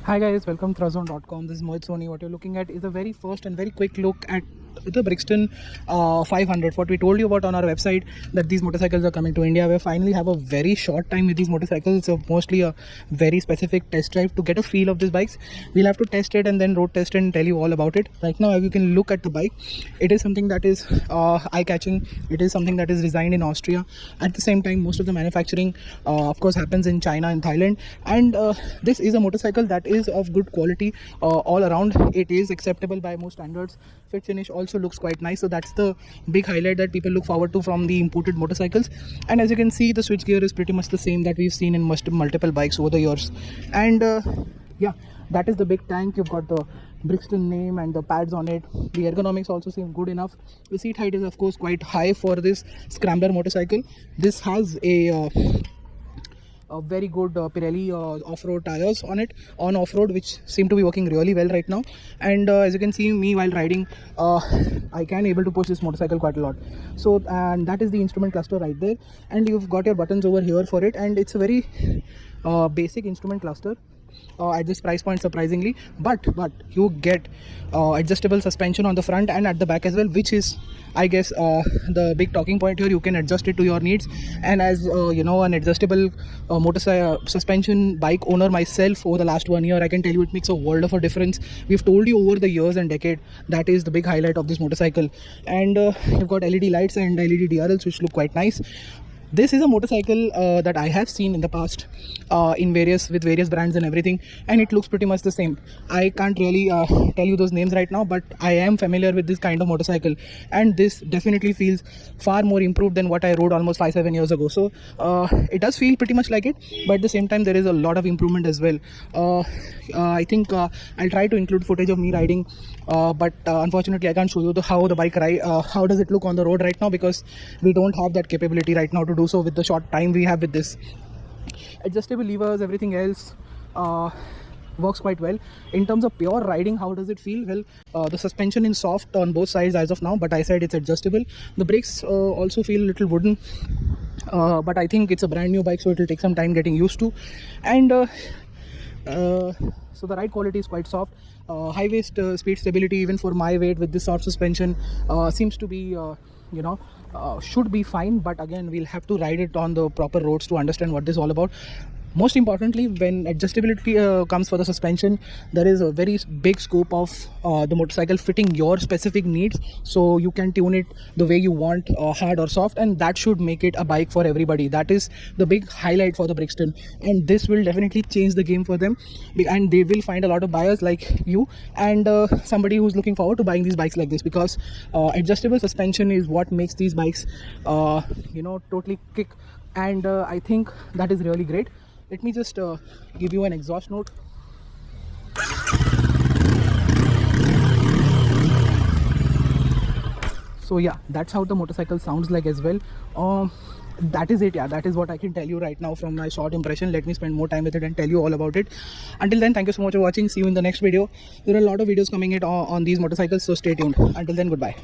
Hi guys, welcome to Thruzone.com. This is Mohit Soni. What you're looking at is a very first and very quick look at the Brixton 500. What we told you about on our website, that these motorcycles are coming to India. We finally have a very short time with these motorcycles, so mostly a very specific test drive to get a feel of these bikes. We'll have to test it and then road test it and tell you all about it. Right now, you can look at the bike. It is something that is eye-catching. It is something that is designed in Austria. At the same time, most of the manufacturing, of course, happens in China and Thailand. And this is a motorcycle that is of good quality all around. It is acceptable by most standards. Fit finish also looks quite nice, so that's the big highlight that people look forward to from the imported motorcycles. And as you can see, the switch gear is pretty much the same that we've seen in multiple bikes over the years. And yeah, that is the big tank. You've got the Brixton name and the pads on it. The ergonomics also seem good enough. The seat height is of course quite high for this scrambler motorcycle. This has a very good Pirelli off-road tires on it, on off-road, which seem to be working really well right now. And as you can see, me while riding, I can able to push this motorcycle quite a lot. So, and that is the instrument cluster right there, and you've got your buttons over here for it, and it's a very basic instrument cluster at this price point, surprisingly. But you get adjustable suspension on the front and at the back as well, which is, I guess, the big talking point here. You can adjust it to your needs. And as you know, an adjustable motorcycle suspension bike owner myself over the last 1 year, I can tell you it makes a world of a difference. We've told you over the years and decade that is the big highlight of this motorcycle. And you've got LED lights and LED DRLs, which look quite nice. This is a motorcycle that I have seen in the past in various brands and everything, and it looks pretty much the same. I can't really tell you those names right now, but I am familiar with this kind of motorcycle, and this definitely feels far more improved than what I rode almost 5-7 years ago. So it does feel pretty much like it, but at the same time there is a lot of improvement as well. I think I'll try to include footage of me riding, but unfortunately I can't show you how the bike ride, how does it look on the road right now, because we don't have that capability right now to do so with the short time we have with this. Adjustable levers, everything else works quite well. In terms of pure riding, how does it feel? Well, the suspension is soft on both sides as of now, but I said it's adjustable. The brakes also feel a little wooden, but I think it's a brand new bike, so it will take some time getting used to. And so the ride quality is quite soft. High waist speed stability, even for my weight with this soft suspension, seems to be should be fine. But again, we'll have to ride it on the proper roads to understand what this is all about. Most importantly, when adjustability comes for the suspension, there is a very big scope of the motorcycle fitting your specific needs, so you can tune it the way you want, hard or soft, and that should make it a bike for everybody. That is the big highlight for the Brixton, and this will definitely change the game for them, and they will find a lot of buyers like you and somebody who's looking forward to buying these bikes like this, because adjustable suspension is what makes these bikes totally kick. And I think that is really great. Let me just give you an exhaust note. So yeah, that's how the motorcycle sounds like as well. That is it. Yeah, that is what I can tell you right now from my short impression. Let me spend more time with it and tell you all about it. Until then, thank you so much for watching. See you in the next video. There are a lot of videos coming on these motorcycles, so stay tuned. Until then, goodbye.